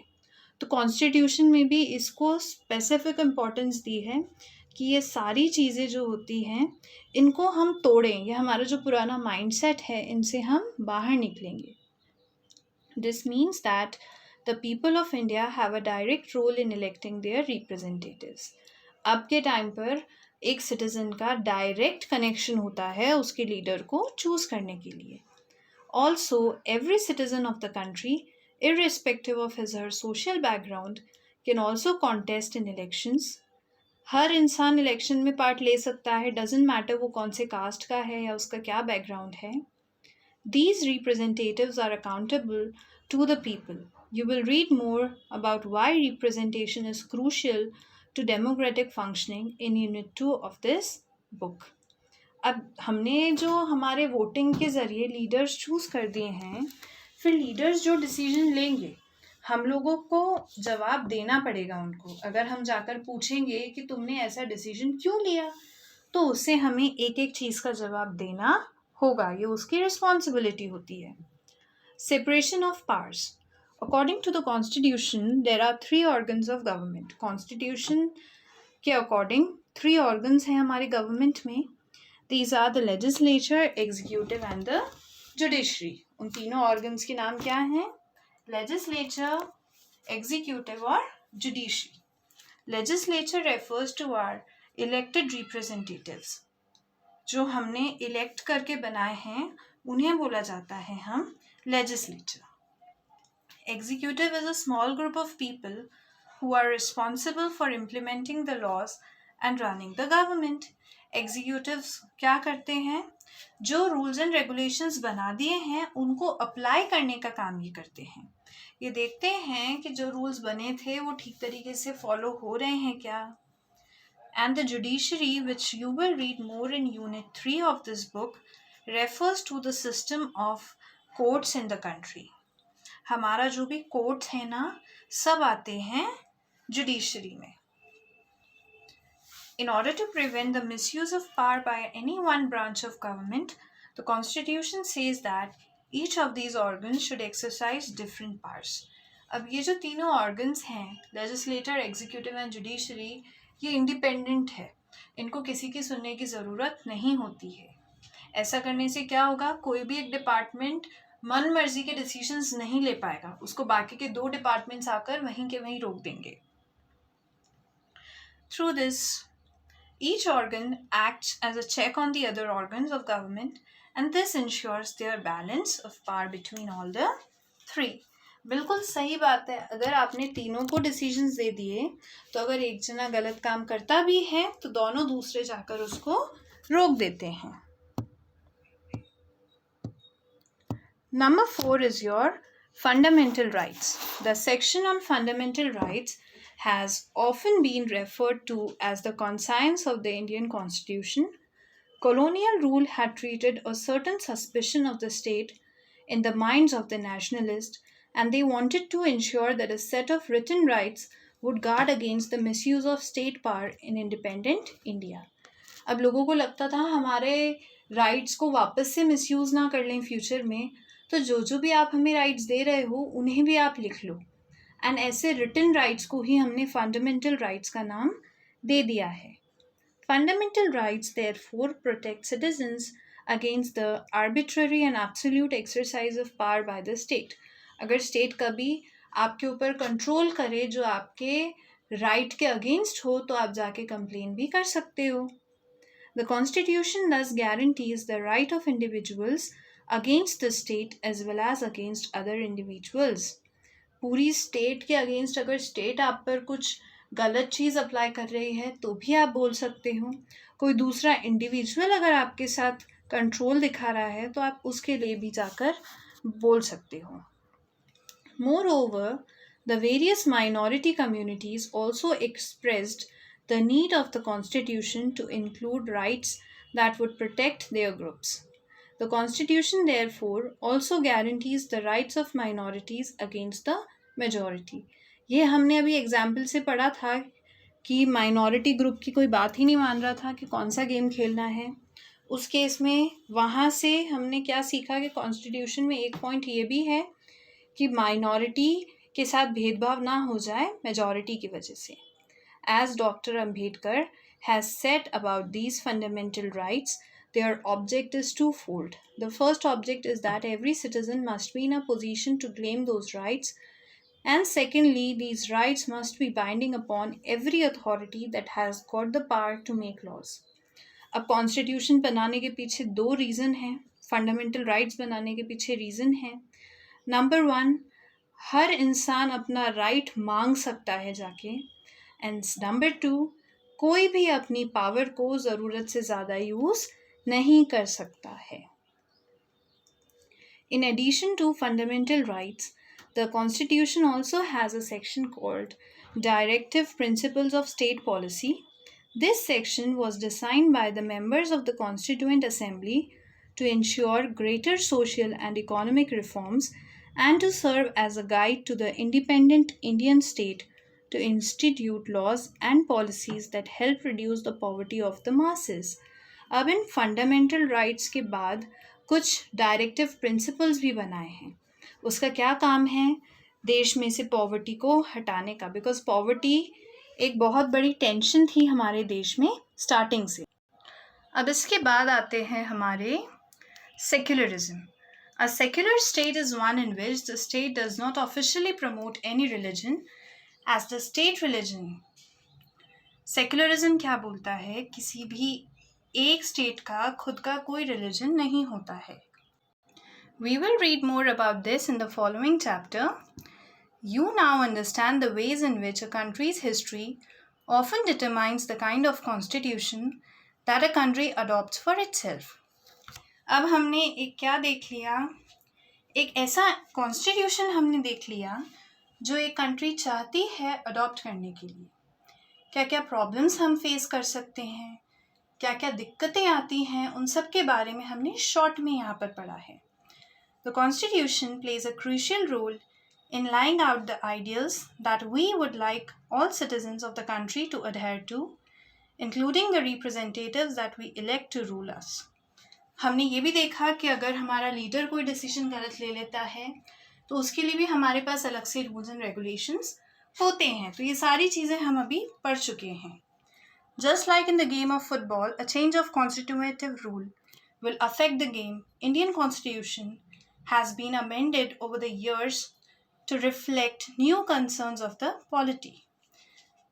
तो कॉन्स्टिट्यूशन में भी इसको स्पेसिफिक इम्पोर्टेंस दी है कि ये सारी चीज़ें जो होती हैं इनको हम तोड़ें, ये हमारा जो पुराना माइंडसेट है इनसे हम बाहर निकलेंगे. This means that the people of India have a direct role in electing their representatives. अब के टाइम पर एक सिटीजन का डायरेक्ट कनेक्शन होता है उसके लीडर को चूज करने के लिए. Also, every citizen of the country, irrespective of his or her social background, can also contest in elections. हर इंसान इलेक्शन में पार्ट ले सकता है, डजेंट मैटर वो कौन से कास्ट का है या उसका क्या बैकग्राउंड है. These representatives are accountable to the people. You will read more about why representation is crucial to democratic functioning in Unit 2 of this book. अब हमने जो हमारे वोटिंग के ज़रिए लीडर्स चूज़ कर दिए हैं, फिर लीडर्स जो डिसीजन लेंगे हम लोगों को जवाब देना पड़ेगा उनको. अगर हम जाकर पूछेंगे कि तुमने ऐसा डिसीजन क्यों लिया, तो उससे हमें एक एक चीज़ का जवाब देना होगा, ये उसकी रिस्पॉन्सिबिलिटी होती है. Separation of powers. According to the constitution there are 3 organs of government. Constitution के अकॉर्डिंग 3 ऑर्गन्स हैं हमारे गवर्नमेंट में. These are the legislature, executive and the judiciary. उन तीनों ऑर्गन्स के नाम क्या हैं? लेजिस्लेचर, एग्जीक्यूटिव और judiciary. Legislature refers to our elected representatives. जो हमने इलेक्ट करके बनाए हैं उन्हें बोला जाता है हम legislature. Executive is a small group of people who are responsible for implementing the laws and running the government. Executives क्या करते हैं? जो रूल्स एंड रेगुलेशंस बना दिए हैं उनको अप्लाई करने का काम ये करते हैं. ये देखते हैं कि जो रूल्स बने थे वो ठीक तरीके से फॉलो हो रहे हैं क्या. And the judiciary, which you will read more in Unit 3 of this book, refers to the system of courts in the country. हमारा जो भी कोर्ट्स है ना, सब आते हैं जुडिशरी में. In order to prevent the misuse of power by any one branch of government, the Constitution says that each of these organs should exercise different powers. अब ये जो तीनों ऑर्गन्स हैं, लेजिस्लेटर, एग्जीक्यूटिव एंड जुडिशरी, ये independent है. इनको किसी की सुनने की ज़रूरत नहीं होती है. ऐसा करने से क्या होगा? कोई भी एक डिपार्टमेंट मन मर्जी के डिसीजंस नहीं ले पाएगा, उसको बाकी के 2 डिपार्टमेंट्स आकर वहीं के वहीं रोक देंगे. Through this each organ acts as a check on the other organs of government and this ensures their balance of power between all the 3. बिल्कुल सही बात है. अगर आपने तीनों को डिसीजंस दे दिए तो अगर एक जना गलत काम करता भी है तो दोनों दूसरे जाकर उसको रोक देते हैं. Number 4 is your fundamental rights. The section on fundamental rights has often been referred to as the conscience of the Indian Constitution. Colonial rule had treated a certain suspicion of the state in the minds of the nationalists, and they wanted to ensure that a set of written rights would guard against the misuse of state power in independent India. अब लोगों को लगता था हमारे rights को वापस से misuse ना कर लें फ्यूचर में, तो जो भी आप हमें राइट्स दे रहे हो उन्हें भी आप लिख लो. एंड ऐसे रिटन राइट्स को ही हमने फंडामेंटल राइट्स का नाम दे दिया है. Fundamental rights therefore protect citizens against the arbitrary and absolute exercise of power by the state. अगर स्टेट कभी आपके ऊपर कंट्रोल करे जो आपके राइट के अगेंस्ट हो तो आप जाके कंप्लेन भी कर सकते हो. The constitution thus guarantees the right of individuals against the state as well as against other individuals. पूरी स्टेट के अगेंस्ट अगर स्टेट आप पर कुछ गलत चीज़ अप्लाई कर रही है तो भी आप बोल सकते हो. कोई दूसरा इंडिविजुअल अगर आपके साथ कंट्रोल दिखा रहा है तो आप उसके लिए भी जाकर बोल सकते हो. Moreover, the various minority communities also expressed the need of the Constitution to include rights that would protect their groups. The Constitution, therefore, also guarantees the rights of minorities against the majority. ये हमने अभी example से पढ़ा था कि minority group की कोई बात ही नहीं मान रहा था कि कौन सा गेम खेलना है. उस केस में वहाँ से हमने क्या सीखा कि कॉन्स्टिट्यूशन में एक पॉइंट ये भी है कि माइनॉरिटी के साथ भेदभाव ना हो जाए मेजॉरिटी की वजह से. As Dr. Ambedkar has said about these fundamental rights, their object is twofold. The first object is that every citizen must be in a position to claim those rights, and secondly, these rights must be binding upon every authority that has got the power to make laws. अब constitution बनाने के पीछे दो reason हैं, fundamental rights बनाने के पीछे reason है. नंबर 1, हर इंसान अपना राइट मांग सकता है जाके. एंड नंबर 2, कोई भी अपनी पावर को ज़रूरत से ज़्यादा यूज़ नहीं कर सकता है. In addition to fundamental rights, the Constitution also has a section called Directive Principles of State Policy. This section was designed by the members of the Constituent Assembly to ensure greater social and economic reforms and to serve as a guide to the independent Indian state to institute laws and policies that help reduce the poverty of the masses. अब इन fundamental rights के बाद कुछ directive principles भी बनाए हैं. उसका क्या काम है? देश में से पॉवर्टी को हटाने का, बिकॉज पॉवर्टी एक बहुत बड़ी टेंशन थी हमारे देश में स्टार्टिंग से. अब इसके बाद आते हैं हमारे secularism. A secular state is one in which the state does not officially promote any religion as the state religion. Secularism क्या बोलता है? किसी भी एक स्टेट का खुद का कोई रिलीजन नहीं होता है. We will read more about this in the following chapter. You now understand the ways in which a country's history often determines the kind of constitution that a country adopts for itself. अब हमने एक क्या देख लिया? एक ऐसा constitution हमने देख लिया जो एक कंट्री चाहती है अडॉप्ट करने के लिए. क्या क्या प्रॉब्लम्स हम फेस कर सकते हैं, क्या क्या दिक्कतें आती हैं, उन सब के बारे में हमने शॉर्ट में यहाँ पर पढ़ा है. The Constitution plays a crucial role in laying out the ideals that we would like all citizens of the country to adhere to, including the representatives that we elect to rule us. हमने ये भी देखा कि अगर हमारा leader कोई decision गलत ले लेता है तो उसके लिए भी हमारे पास अलग से रूल्स एंड रेगुलेशंस होते हैं. तो ये सारी चीज़ें हम अभी पढ़ चुके हैं. Just like in the game of football, a change of constitutive rule will affect the game. Indian Constitution has been amended over the years to reflect new concerns of the polity.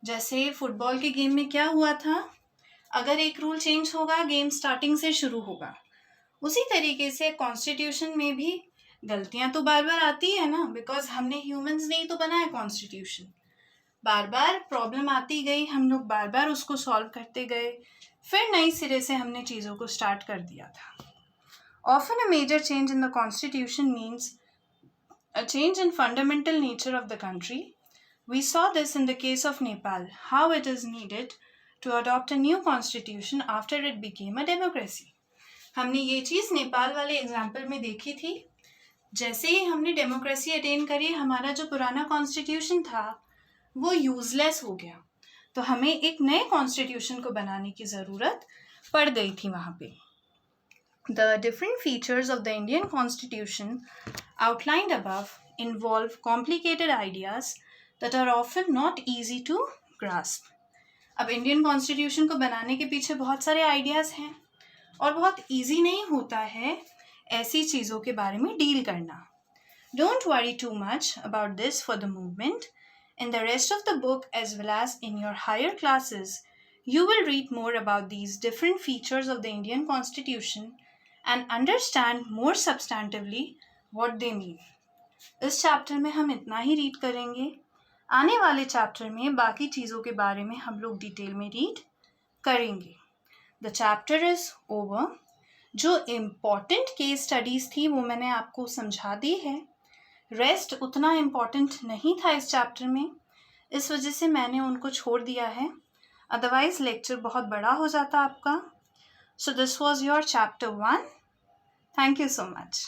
जैसे football के game में क्या हुआ था? अगर एक rule change होगा, game starting से शुरू होगा. उसी तरीके से कॉन्स्टिट्यूशन में भी गलतियां तो बार बार आती है ना, बिकॉज हमने ह्यूमंस ने ही तो बनाया कॉन्स्टिट्यूशन. बार बार प्रॉब्लम आती गई, हम लोग बार बार उसको सॉल्व करते गए, फिर नई सिरे से हमने चीज़ों को स्टार्ट कर दिया था. Often a major change in the constitution means a change in fundamental nature of the country. We saw this in the case of Nepal, how it is needed to adopt a new constitution after it became a democracy. हमने ये चीज़ नेपाल वाले example में देखी थी. जैसे ही हमने democracy attain करी, हमारा जो पुराना कॉन्स्टिट्यूशन था वो यूजलेस हो गया. तो हमें एक नए कॉन्स्टिट्यूशन को बनाने की ज़रूरत पड़ गई थी वहाँ पे. The different features of the Indian Constitution outlined above involve complicated ideas that are often not easy to grasp. अब इंडियन कॉन्स्टिट्यूशन को बनाने के पीछे बहुत सारे आइडियाज़ हैं और बहुत ईजी नहीं होता है ऐसी चीज़ों के बारे में डील करना. Don't worry too much about this for the moment. In the rest of the book as well as in your higher classes, you will read more about these different features of the Indian Constitution and understand more substantively what they mean. इस chapter में हम इतना ही read करेंगे. आने वाले chapter में बाकी चीज़ों के बारे में हम लोग डिटेल में रीड करेंगे. The chapter is over. जो इम्पॉर्टेंट केस स्टडीज़ थी वो मैंने आपको समझा दी है. रेस्ट उतना इम्पॉर्टेंट नहीं था इस चैप्टर में, इस वजह से मैंने उनको छोड़ दिया है. अदरवाइज़ लेक्चर बहुत बड़ा हो जाता आपका. So this was your chapter 1. Thank you so much.